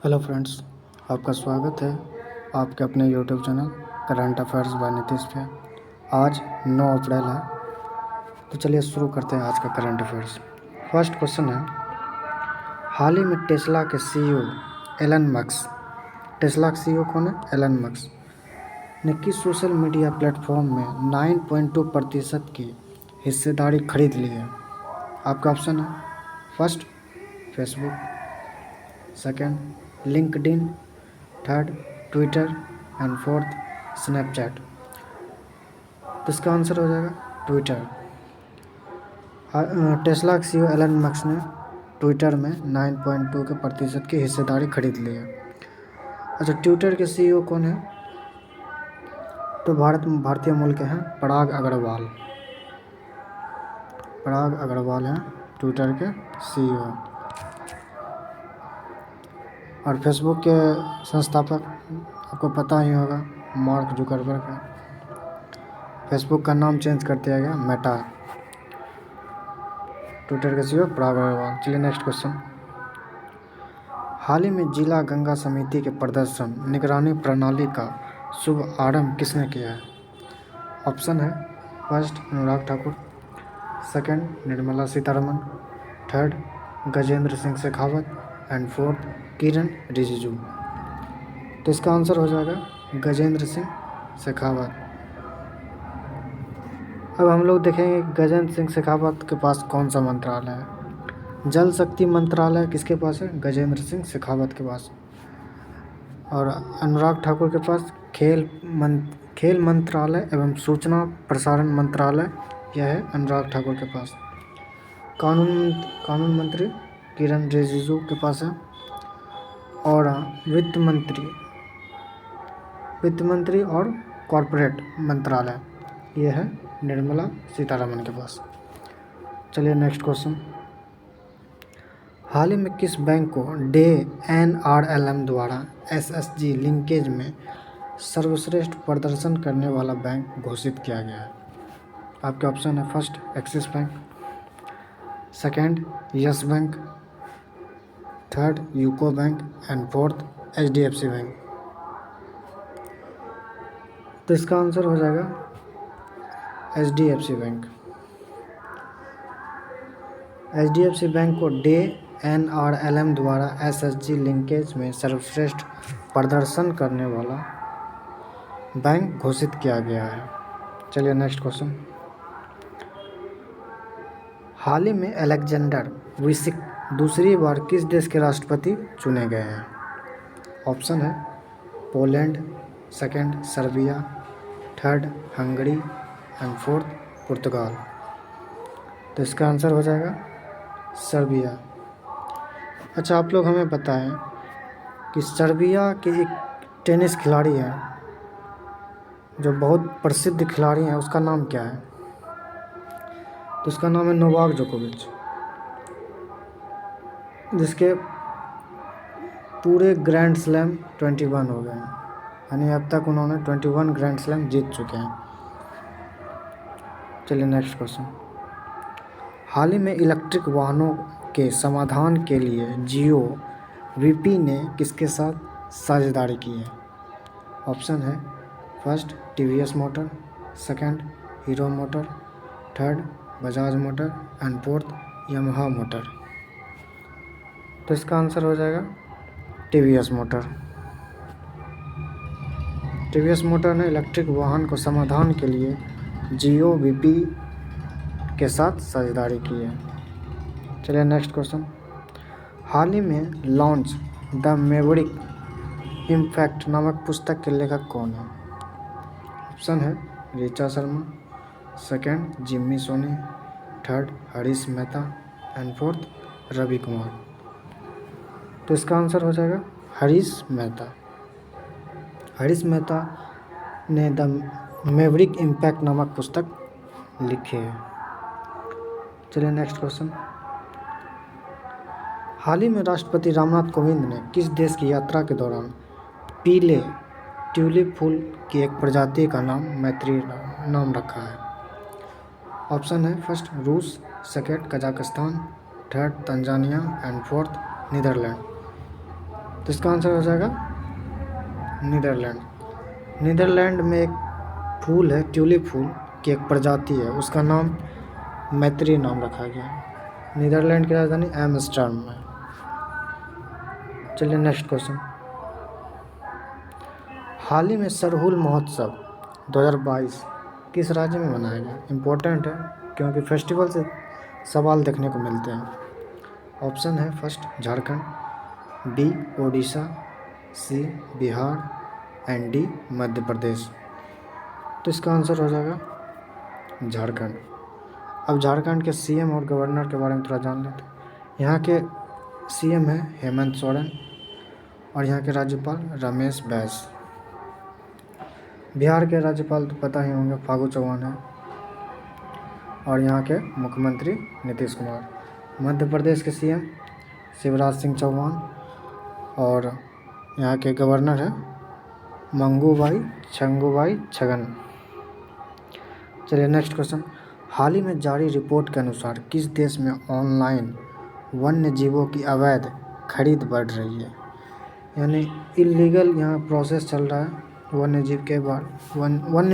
Hello friends, आपका स्वागत है आपके अपने YouTube channel current affairs by Nitish पे। आज 9 अप्रैल है, तो चलिए शुरू करते हैं आज का करंट अफेयर्स। फर्स्ट क्वेश्चन है, हाल ही में टेस्ला के सीईओ एलन मस्क, टेस्ला के सीईओ कौन है? एलन मस्क ने किस सोशल मीडिया प्लेटफॉर्म में 9.2% की हिस्सेदारी खरीद ली है? आपका ऑप्शन है first Facebook, second LinkedIn, third Twitter and fourth Snapchat. तो इसका आंसर हो जाएगा ट्विटर। टेस्ला के सीईओ एलन मस्क ने ट्विटर में 9.2% की हिस्सेदारी खरीद ली है। अच्छा, ट्विटर के सीईओ कौन है? तो भारतीय मूल के हैं पराग अग्रवाल। पराग अग्रवाल हैं ट्विटर के सीईओ। और फेसबुक के संस्थापक आपको पता ही होगा, मार्क जुकरबर्ग है। फेसबुक का नाम चेंज कर दिया गया मेटा। ट्विटर के सीईओ पराग अग्रवाल। चलिए नेक्स्ट क्वेश्चन, हाल ही में जिला गंगा समिति के प्रदर्शन निगरानी प्रणाली का शुभ आरंभ किसने किया है? ऑप्शन है first Anurag Thakur, second Nirmala Sitharaman, third Gajendra Singh Shekhawat and fourth Kiren Rijiju. तो इसका आंसर हो जाएगा गजेंद्र सिंह शेखावत। अब हम लोग देखेंगे गजेंद्र सिंह शेखावत के पास कौन सा मंत्रालय है। जल शक्ति मंत्रालय किसके पास है? गजेंद्र सिंह शेखावत के पास। और अनुराग ठाकुर के पास खेल मंत्रालय एवं सूचना प्रसारण मंत्रालय, यह है अनुराग ठाकुर के पास। कानून मंत्री किरण रिजिजू के पास है। और वित्त मंत्री और कॉरपोरेट मंत्रालय, यह है निर्मला सीतारमण के पास। चलिए नेक्स्ट क्वेश्चन, हाल ही में किस बैंक को डे NRLM द्वारा SSG लिंकेज में सर्वश्रेष्ठ प्रदर्शन करने वाला बैंक घोषित किया गया है? आपके ऑप्शन है first axis bank, second yes bank, third UCO bank and fourth HDFC bank. तो इसका आंसर हो जाएगा HDFC बैंक। HDFC बैंक को डे NRLM द्वारा SSG लिंकेज में सर्वश्रेष्ठ प्रदर्शन करने वाला बैंक घोषित किया गया है। चलिए नेक्स्ट क्वेश्चन, हाल ही में अलेक्जेंडर वुसिक दूसरी बार किस देश के राष्ट्रपति चुने गए हैं? ऑप्शन है Poland, second Serbia, third Hungary and fourth पुर्तगाल। तो इसका आंसर हो जाएगा सर्बिया। अच्छा, आप लोग हमें बताएं कि सर्बिया के एक टेनिस खिलाड़ी हैं जो बहुत प्रसिद्ध खिलाड़ी हैं, उसका नाम क्या है? तो उसका नाम है नोवाक जोकोविच, जिसके पूरे ग्रैंड स्लैम 21 हो गए हैं, यानी अब तक उन्होंने 21 ग्रैंड स्लैम जीत चुके हैं। चलिए नेक्स्ट क्वेश्चन, हाल ही में इलेक्ट्रिक वाहनों के समाधान के लिए जियो वीपी ने किसके साथ साझेदारी की है? ऑप्शन है first TVS motor, second hero motor, third Bajaj motor and fourth Yamaha motor. तो इसका आंसर हो जाएगा TVS मोटर। TVS मोटर ने इलेक्ट्रिक वाहन को समाधान के लिए जियो वीपी के साथ साझेदारी की है। चलिए नेक्स्ट क्वेश्चन, हाल ही में लॉन्च द मैवरिक इम्पैक्ट नामक पुस्तक के लेखक कौन है? ऑप्शन है Richa Sharma, second Jimmy Soni, third Harish Mehta and fourth Ravi Kumar. तो इसका आंसर हो जाएगा हरीश मेहता। हरीश मेहता ने द मैवरिक इम्पैक्ट नामक पुस्तक लिखी है। चलिए नेक्स्ट क्वेश्चन, हाल ही में राष्ट्रपति रामनाथ कोविंद ने किस देश की यात्रा के दौरान पीले ट्यूलिप फूल की एक प्रजाति का नाम मैत्री नाम रखा है? ऑप्शन है फर्स्ट रूस, second Kazakhstan, third Tanzania and fourth Netherland. तो तो इसका आंसर हो जाएगा नीदरलैंड। नीदरलैंड में एक फूल है, ट्यूलिप फूल की एक प्रजाति है, उसका नाम मैत्री नाम रखा गया है। नीदरलैंड की राजधानी एम्स्टर्डम है। चलिए नेक्स्ट क्वेश्चन। हाल ही में सरहुल महोत्सव 2022 किस राज्य में मनाया गया? इम्पोर्टेंट है क्योंकि फेस्टिवल से सवाल देखने को मिलते हैं। ऑप्शन है first Jharkhand, B Odisha, C Bihar and D Madhya Pradesh. तो इसका आंसर हो जाएगा झारखंड। अब झारखंड के सीएम और गवर्नर के बारे में थोड़ा जान लेते हैं। यहाँ के सीएम है हेमंत सोरेन और यहाँ के राज्यपाल रमेश बैस। बिहार के राज्यपाल तो पता ही होंगे, फागू चौहान है और यहाँ के मुख्यमंत्री नीतीश कुमार। मध्य प्रदेश के सीएम शिवराज सिंह चौहान और यहाँ के गवर्नर है मंगूभाई छंगूभाई छगन। चलिए नेक्स्ट क्वेश्चन। हाल ही में जारी रिपोर्ट के अनुसार किस देश में ऑनलाइन वन्य जीवों की अवैध खरीद बढ़ रही है? यानी इलीगल यहाँ प्रोसेस चल रहा है वन्य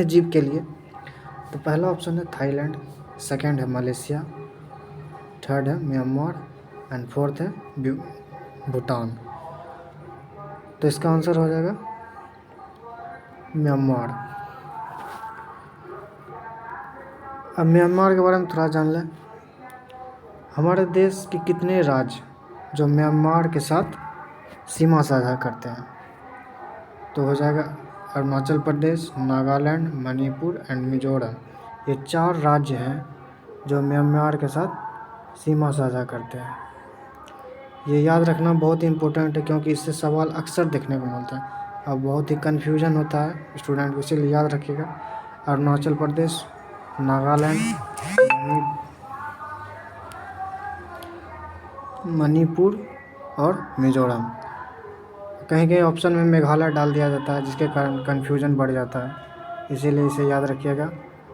जीव के लिए। तो पहला ऑप्शन है थाईलैंड, सेकंड है मलेशिया, थर्ड है म्यांमार एंड फोर्थ है भूटान। तो इसका आंसर हो जाएगा म्यांमार। अब म्यांमार के बारे में थोड़ा जान लें। हमारे देश के कितने राज्य जो म्यांमार के साथ सीमा साझा करते हैं? तो हो जाएगा अरुणाचल प्रदेश, नागालैंड, मणिपुर एंड मिजोरम। ये 4 राज्य हैं जो म्यांमार के साथ सीमा साझा करते हैं। ये याद रखना बहुत ही इम्पोर्टेंट है क्योंकि इससे सवाल अक्सर देखने को मिलता है और बहुत ही कन्फ्यूजन होता है स्टूडेंट को, इसीलिए याद रखिएगा। अरुणाचल प्रदेश, नागालैंड, मणिपुर और मिजोरम। कहीं कहीं ऑप्शन में मेघालय डाल दिया जाता है जिसके कारण कन्फ्यूजन बढ़ जाता है, इसीलिए इसे याद रखिएगा।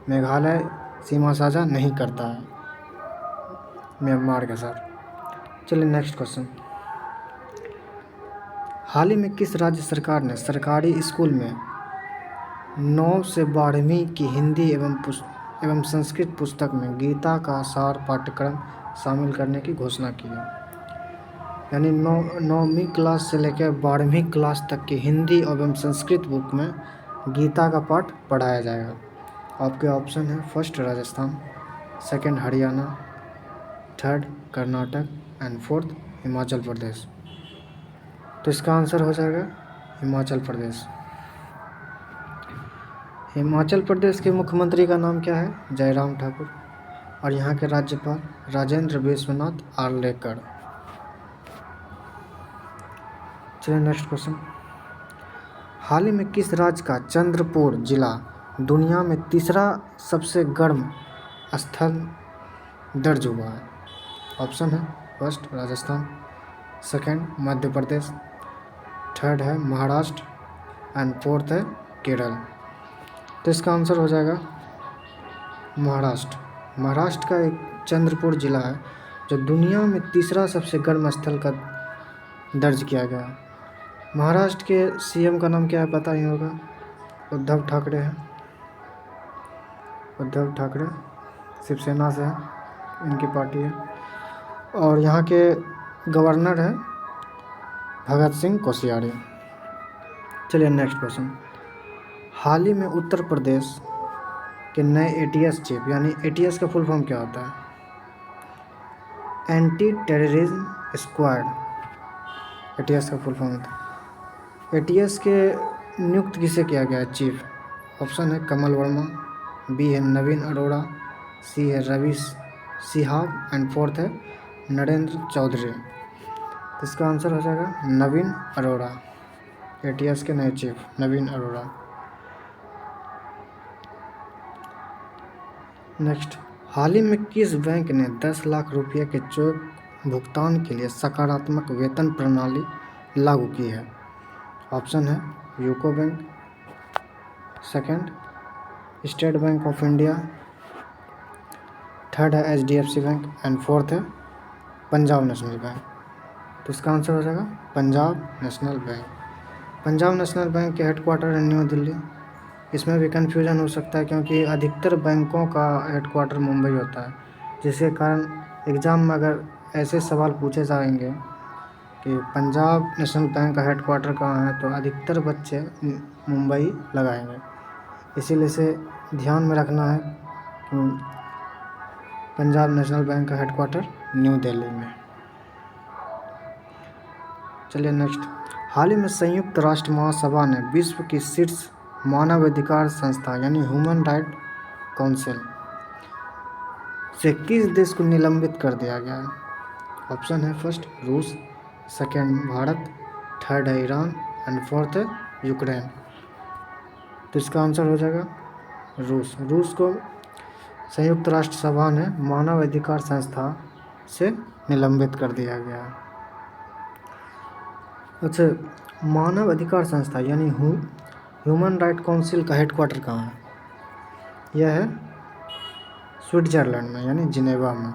मेघालय सीमा साझा नहीं करता है म्यांमार के साथ। चलिए नेक्स्ट क्वेश्चन। हाल ही में किस राज्य सरकार ने सरकारी स्कूल में 9 से 12वीं की हिंदी एवं संस्कृत पुस्तक में गीता का सार पाठ्यक्रम शामिल करने की घोषणा की है? यानी 9वीं क्लास से लेकर 12वीं क्लास तक की हिंदी एवं संस्कृत बुक में गीता का पाठ पढ़ाया जाएगा। आपके ऑप्शन है first Rajasthan, second Haryana, third Karnataka and fourth Himachal Pradesh. तो इसका आंसर हो जाएगा हिमाचल प्रदेश। हिमाचल प्रदेश के मुख्यमंत्री का नाम क्या है? जयराम ठाकुर और यहाँ के राज्यपाल राजेंद्र विश्वनाथ आर्लेकर। चलिए नेक्स्ट क्वेश्चन। हाल ही में किस राज्य का चंद्रपुर जिला दुनिया में तीसरा सबसे गर्म स्थल दर्ज हुआ है? ऑप्शन है first Rajasthan, second Madhya Pradesh, third है महाराष्ट्र एंड फोर्थ है केरल। तो इसका आंसर हो जाएगा महाराष्ट्र। महाराष्ट्र का एक चंद्रपुर जिला है जो दुनिया में तीसरा सबसे गर्म स्थल का दर्ज किया गया। महाराष्ट्र के सीएम का नाम क्या है पता ही होगा, उद्धव ठाकरे हैं। उद्धव ठाकरे शिवसेना से है, इनकी पार्टी है। और यहाँ के गवर्नर है भगत सिंह कोश्यारी। चलिए नेक्स्ट क्वेश्चन। हाल ही में उत्तर प्रदेश के नए एटीएस चीफ, यानी एटीएस का फुल फॉर्म क्या होता है? एंटी टेररिज्म स्क्वाड, एटीएस का फुल फॉर्म होता है। एटीएस के नियुक्त किसे किया गया है चीफ? ऑप्शन है कमल वर्मा, बी है नवीन अरोड़ा, सी है रवि सिहाग एंड फोर्थ है नरेंद्र चौधरी। तो इसका आंसर हो जाएगा नवीन अरोड़ा। एटीएस के नए चीफ नवीन अरोड़ा। नेक्स्ट। हाल ही में किस बैंक ने 10 लाख रुपये के चेक भुगतान के लिए सकारात्मक वेतन प्रणाली लागू की है? ऑप्शन है UCO bank, second state bank of India, third है एचडीएफसी बैंक एंड फोर्थ है पंजाब नेशनल बैंक। तो इसका आंसर हो जाएगा Punjab national bank. Punjab national bank के हेडक्वार्टर है न्यू दिल्ली। इसमें भी कन्फ्यूजन हो सकता है क्योंकि अधिकतर बैंकों का हेडक्वार्टर मुंबई होता है, जिसके कारण एग्ज़ाम में अगर ऐसे सवाल पूछे जाएंगे कि पंजाब नेशनल बैंक का हेडक्वार्टर कहाँ है, तो अधिकतर बच्चे मुंबई लगाएंगे। इसीलिए इसे ध्यान में रखना है कि पंजाब नेशनल बैंक का हेडक्वार्टर न्यू दिल्ली में। चलिए नेक्स्ट, हाल ही में संयुक्त राष्ट्र महासभा ने विश्व की शीर्ष मानवाधिकार संस्था यानी ह्यूमन राइट काउंसिल से किस देश को निलंबित कर दिया गया है? ऑप्शन है फर्स्ट रूस, सेकेंड भारत, थर्ड है ईरान एंड फोर्थ है यूक्रेन। तो इसका आंसर हो जाएगा रूस। रूस को संयुक्त राष्ट्र सभा ने मानवाधिकार संस्था से निलंबित कर दिया गया है। अच्छा, मानव अधिकार संस्था यानी ह्यूमन राइट काउंसिल का हेडक्वार्टर कहाँ है? यह है स्विट्जरलैंड में यानी जिनेवा में।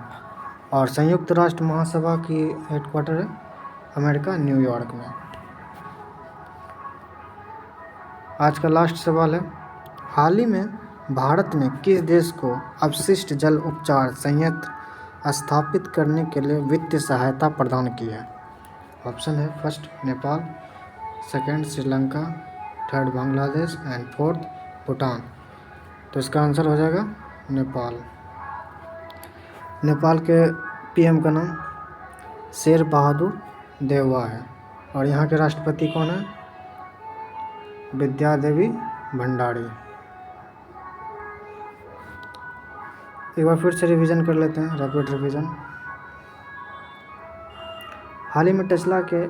और संयुक्त राष्ट्र महासभा की हेडक्वार्टर है अमेरिका न्यूयॉर्क में। आज का लास्ट सवाल है, हाल ही में भारत ने किस देश को अपशिष्ट जल उपचार संयंत्र स्थापित करने के लिए वित्तीय सहायता प्रदान की है? ऑप्शन है first Nepal, second Sri Lanka, third Bangladesh and fourth Bhutan. तो इसका आंसर हो जाएगा नेपाल। नेपाल के पीएम का नाम शेर बहादुर देउवा है और यहाँ के राष्ट्रपति कौन है? विद्या देवी भंडारी। एक बार फिर से रिवीजन कर लेते हैं, रैपिड रिवीजन। हाल ही में टेस्ला के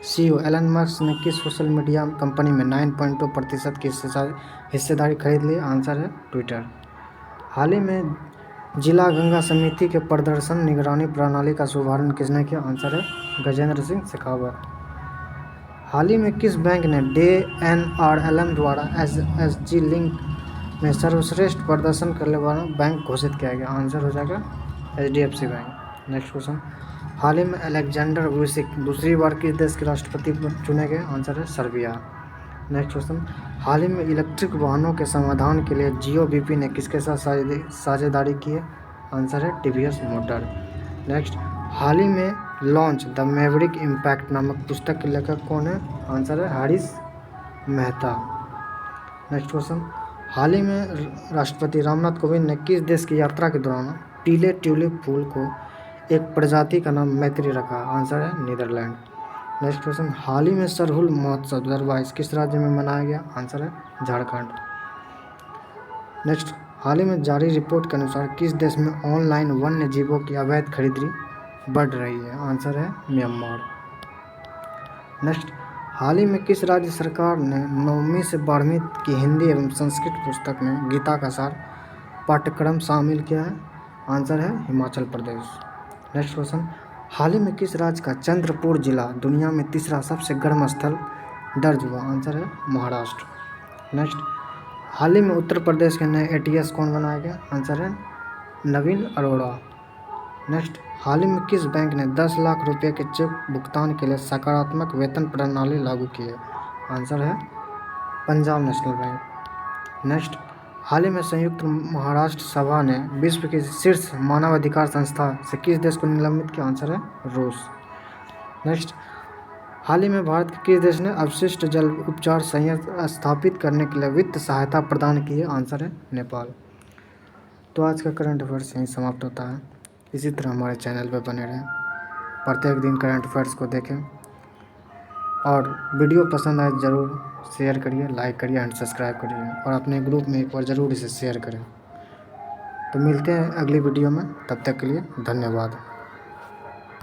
सीईओ एलन मस्क ने किस सोशल मीडिया कंपनी में 9.2% की हिस्सेदारी खरीद ली? आंसर है ट्विटर। हाल ही में जिला गंगा समिति के प्रदर्शन निगरानी प्रणाली का शुभारंभ किसने किया? आंसर है गजेंद्र सिंह शेखावत। हाल ही में किस बैंक ने DNRLM द्वारा SSG लिंक में सर्वश्रेष्ठ प्रदर्शन करने वाला बैंक घोषित किया गया? आंसर हो जाएगा HDFC बैंक। नेक्स्ट क्वेश्चन, हाल ही में अलेक्जेंडर वुसिक दूसरी बार किस देश के राष्ट्रपति चुने गए? आंसर है सर्बिया। नेक्स्ट क्वेश्चन, हाल ही में इलेक्ट्रिक वाहनों के समाधान के लिए जियो BP ने किसके साथ साझेदारी की है? आंसर है TVS मोटर। नेक्स्ट, हाल ही में लॉन्च द मैवरिक इम्पैक्ट नामक पुस्तक के लेखक कौन है? आंसर है हारिस मेहता। नेक्स्ट क्वेश्चन, हाल ही में राष्ट्रपति रामनाथ कोविंद ने किस देश की यात्रा के दौरान पीले ट्यूलिप फूल को एक प्रजाति का नाम मैत्री रखा? आंसर है नीदरलैंड। नेक्स्ट क्वेश्चन, हाल ही में सरहुल महोत्सव 2022 किस राज्य में मनाया गया? आंसर है झारखंड। नेक्स्ट, हाल ही में जारी रिपोर्ट के अनुसार किस देश में ऑनलाइन वन्य जीवों की अवैध खरीदारी बढ़ रही है? आंसर है म्यांमार। नेक्स्ट, हाल ही में किस राज्य सरकार ने 9वीं से 12वीं की हिंदी एवं संस्कृत पुस्तक में गीता का सार पाठ्यक्रम शामिल किया है? आंसर है हिमाचल प्रदेश। नेक्स्ट क्वेश्चन, हाल ही में किस राज्य का चंद्रपुर जिला दुनिया में तीसरा सबसे गर्म स्थल दर्ज हुआ? आंसर है महाराष्ट्र। नेक्स्ट, हाल ही में उत्तर प्रदेश के नए ATS कौन बनाया गया? आंसर है नवीन अरोड़ा। नेक्स्ट, हाल ही में किस बैंक ने 10 लाख रुपए के चेक भुगतान के लिए सकारात्मक वेतन प्रणाली लागू की है? आंसर है पंजाब नेशनल बैंक। नेक्स्ट, हाल ही में संयुक्त महाराष्ट्र सभा ने विश्व की शीर्ष मानवाधिकार संस्था से किस देश को निलंबित किया? आंसर है रूस। नेक्स्ट, हाल ही में भारत के किस देश ने अपशिष्ट जल उपचार संयंत्र स्थापित करने के लिए वित्त सहायता प्रदान की है? आंसर है नेपाल। तो आज का करंट अफेयर्स यहीं समाप्त होता है। इसी तरह हमारे चैनल पर बने रहें, प्रत्येक दिन करंट अफेयर्स को देखें और वीडियो पसंद आए ज़रूर शेयर करिए, लाइक करिए एंड सब्सक्राइब करिए और अपने ग्रुप में एक बार ज़रूर इसे शेयर करें। तो मिलते हैं अगली वीडियो में, तब तक के लिए धन्यवाद।